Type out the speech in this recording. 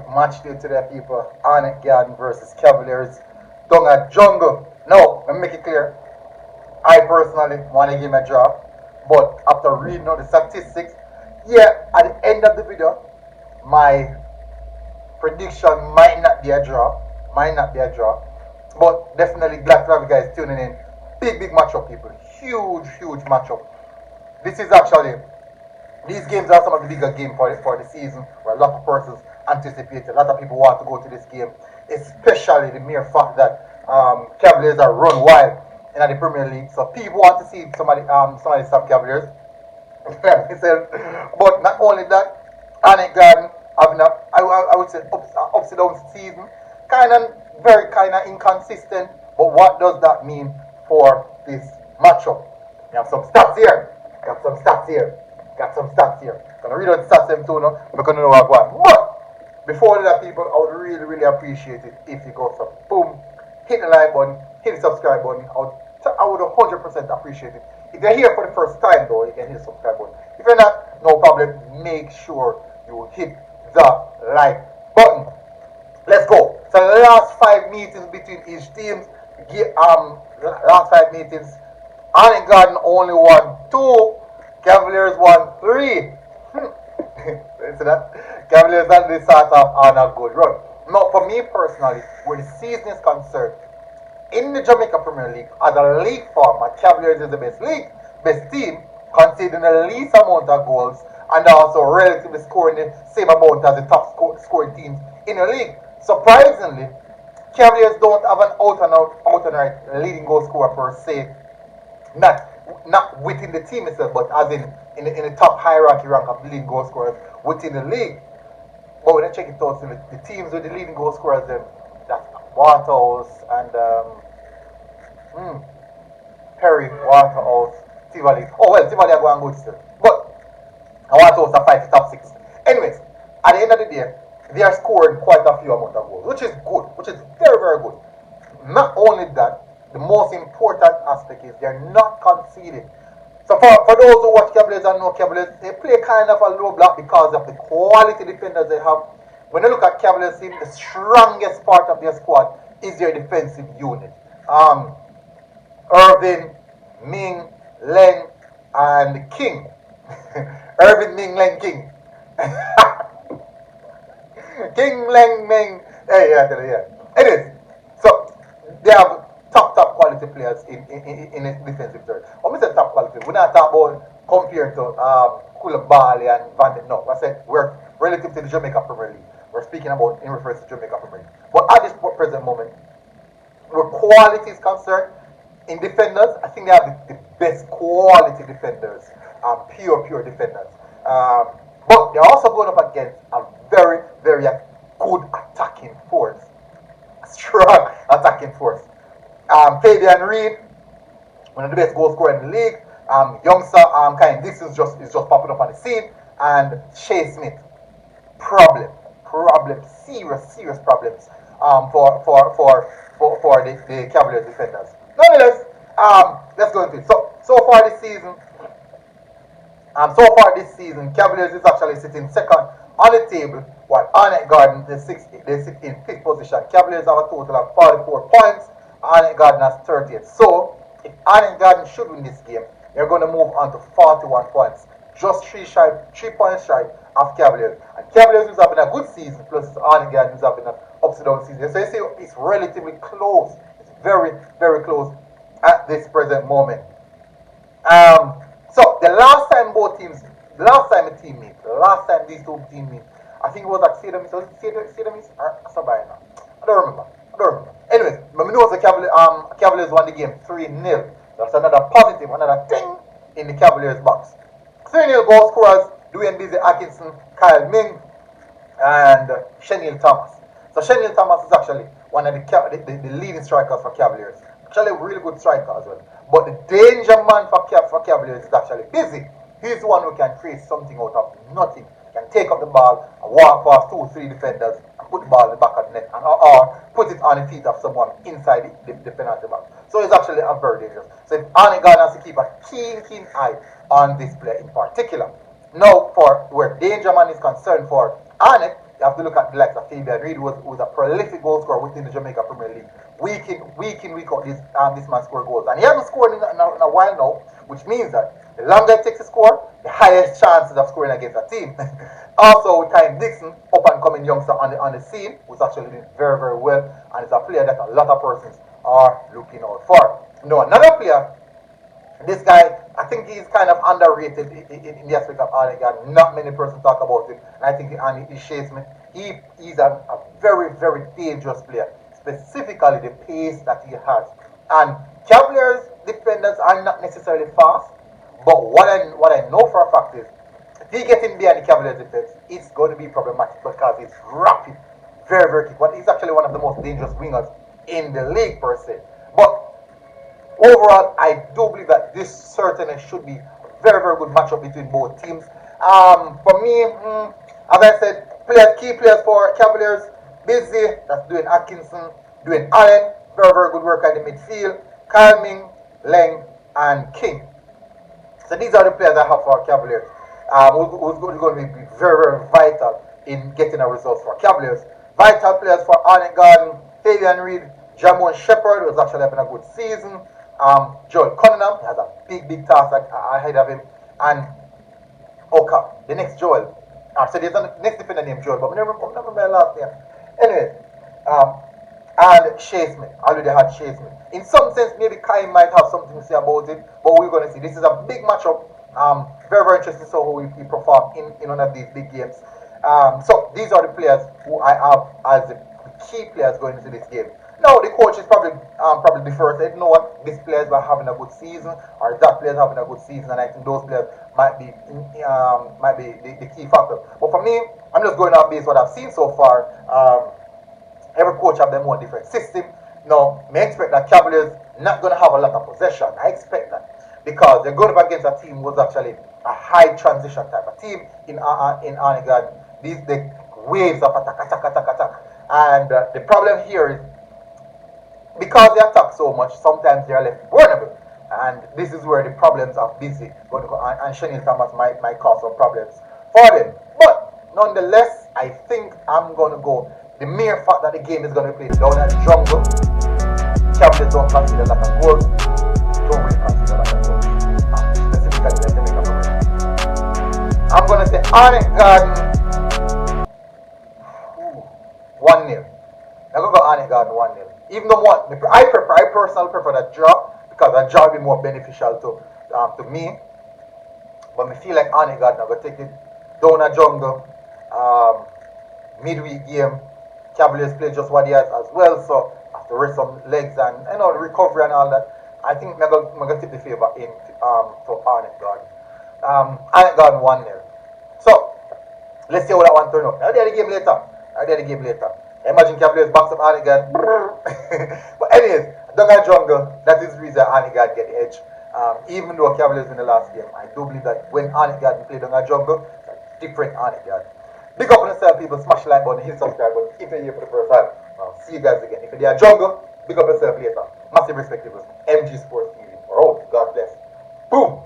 Match day today, people. Arnett Garden versus Cavaliers. Down at Jungle. Now, let me make it clear. I personally want to give him a draw. But after reading out the statistics, yeah, at the end of the video, my prediction might not be a draw. Might not be a draw. But definitely glad to have you guys tuning in. Big matchup, people. Huge matchup. This is actually, these games are some of the bigger games for the season, where a lot of persons anticipate. A lot of people want to go to this game, especially the mere fact that Cavaliers are run wild in the Premier League. So people want to see somebody stop Cavaliers. But not only that, Arnett Garden having I would say upside down season, very inconsistent. But what does that mean for this matchup? We have some stats here. Gonna read out the stats them too now. We're gonna know what one. But before that, people, I would really appreciate it if you go so boom, hit the like button, hit the subscribe button. I would 100% appreciate it. If you're here for the first time though, you can hit the subscribe button. If you're not, no problem. Make sure you hit the like button. Let's go. So the last 5 meetings between each team, last 5 meetings, Arnett Garden only won 2, Cavaliers won 3. See that? Cavaliers didn't start off on a good run. Now, for me personally, where the season is concerned, in the Jamaica Premier League, as a league format, Cavaliers is the best team, conceding the least amount of goals and also relatively scoring the same amount as the top scoring teams in the league. Surprisingly, Cavaliers don't have an out and out leading goal scorer per se, not within the team itself, but as in the top hierarchy rank of leading goal scorers within the league. But when I check it out, the teams with the leading goal scorers, that's Waterhouse and Perry, Waterhouse, Cavalier. Oh well, Cavalier are going good still, but Waterhouse are 5 to top 6. Anyways, at the end of the day, they are scoring quite a few amount of goals, which is good, which is very good. Not only that, the most important aspect is they're not conceding. So for those who watch Cavaliers and know Cavaliers, they play kind of a low block because of the quality defenders they have. When you look at Cavaliers team, the strongest part of their squad is their defensive unit. Irvin, Ming, Leng, and King. Irvin, Ming, Leng, King. King, Leng, Ming. Yeah. Anyways, so they have top quality players in the defensive third. When we say top quality, we're not talking about compared to Koulibaly and Van de. No, I said we're relative to the Jamaica Premier League. We're speaking about in reference to Jamaica Premier League. But at this present moment, where quality is concerned, in defenders, I think they have the best quality defenders, pure defenders. But they're also going up against a very good attacking force, strong attacking force. Fabian Reed, one of the best goal scorers in the league. Youngster, this is just popping up on the scene. And Shea Smith, serious problems for the Cavaliers defenders. Nonetheless, let's go into it. So far this season, Cavaliers is actually sitting second on the table, while Arnett Garden they sit in 5th position. Cavaliers have a total of 44 points. Arnett Garden has 38. So, if Arnett Garden should win this game, they're going to move on to 41 points. Just 3 points shy of Cavaliers. And Cavaliers is having a good season, plus Arnett Garden is having an upside down season. So you see, it's relatively close. It's very close at this present moment. So, the last time these two teams meet, I think it was at Cedar Miss or Sabina. I don't remember. Anyways, but we know the Cavaliers won the game 3-0. That's another positive, another thing in the Cavaliers box. 3-0 goal scorers, Dwayne Busy Atkinson, Kyle Ming, and Shenil Thomas. So Shenil Thomas is actually one of the leading strikers for Cavaliers. Actually a really good striker as well. But the danger man for Cavaliers is actually Busy. He's the one who can create something out of nothing. He can take up the ball and walk past 2-3 defenders and put the ball in the back of the net, or put it on the feet of someone inside the penalty box. So it's actually a very dangerous. So if Arnett Garden has to keep a keen eye on this player in particular. Now, for where danger man is concerned for Arnett, you have to look at the likes of Fabian Reid, who was a prolific goal scorer within the Jamaica Premier League. Week in, week out, this man scored goals. And he hasn't scored in a while now, which means that the longer it takes to score, the highest chances of scoring against a team. Also, with Kyle Dixon, up and coming youngster on the scene, who's actually doing very, very well, and is a player that a lot of persons are looking out for. No, another player, this guy, I think he's kind of underrated in the aspect of Arnett. Not many persons talk about him, and I think he shaves me. He's a very, very dangerous player, specifically the pace that he has. And Cavaliers defenders are not necessarily fast, but what I know for a fact is, if he gets in behind the Cavaliers defense, it's going to be problematic because he's rapid, very, very quick. But he's actually one of the most dangerous wingers in the league per se. But overall, I do believe that this certainly should be a very, very good matchup between both teams. For me, as I said, key players for Cavaliers, Busy, that's doing Atkinson, doing Allen, very, very good work in the midfield, Calming, Leng, and King. So these are the players I have for Cavaliers. Who's going to be very, very vital in getting a result for Cavaliers. Vital players for Arnett Garden, Fabian Reid, Jamon Shepherd, who's actually having a good season. Joel Cunningham has a big task ahead of him. And Oka, the next Joel. So there's a next defender named Joel, but I never remember my last name. Anyway, and Shea Smith. I already had Shea Smith. In some sense, maybe Kai might have something to say about it, but we're going to see. This is a big matchup. Very, very interesting to see how he perform in one of these big games. So these are the players who I have as the key players going into this game. Now the coach is probably different. They know what these players are having a good season, or that players having a good season, and I think those players might be the key factor. But for me, I'm just going on based what I've seen so far. Every coach have their own different system. Now, I expect that Cavaliers not going to have a lot of possession. I expect that because they're going up against a team who's actually a high transition type of team in Arnett Garden. These the waves of attack. And the problem here is because they attack so much, sometimes they are left vulnerable. And this is where the problems are busy going to go, and Shanil Thomas might cause some problems for them. But nonetheless, I think I'm going to go. The mere fact that the game is going to be played down at jungle, Cavaliers don't consider that a goal. Don't really consider that a goal. Specifically, the Jamaica Premier. I'm going to say Arnett Garden 1-0. I'm going to go Arnett Garden 1-0. Even though I personally prefer that draw because that draw will be more beneficial to me. But I feel like Arnett Garden, I'm going to take it down a jungle. Midweek game. Cavaliers play just what he has as well, so have to rest some legs and the recovery and all that. I think I'm going to tip the favor in to Arnett Garden. Arnett Garden 1-0. So let's see how that one turn out. I'll do the game later. Imagine Cavaliers backs up Arnett Garden. But anyways, Dunga Jungle, that is the reason Arnett Garden get the edge. Even though Cavaliers in the last game, I do believe that when Arnett Garden play Dunga Jungle, it's a different Arnett Garden. Big up on yourself, people. Smash the like button, hit subscribe button if you're here for the first time. I'll see you guys again. If you're a jungle, big up yourself later. Massive respect, people. MG Sports TV. Alright, God bless. Boom.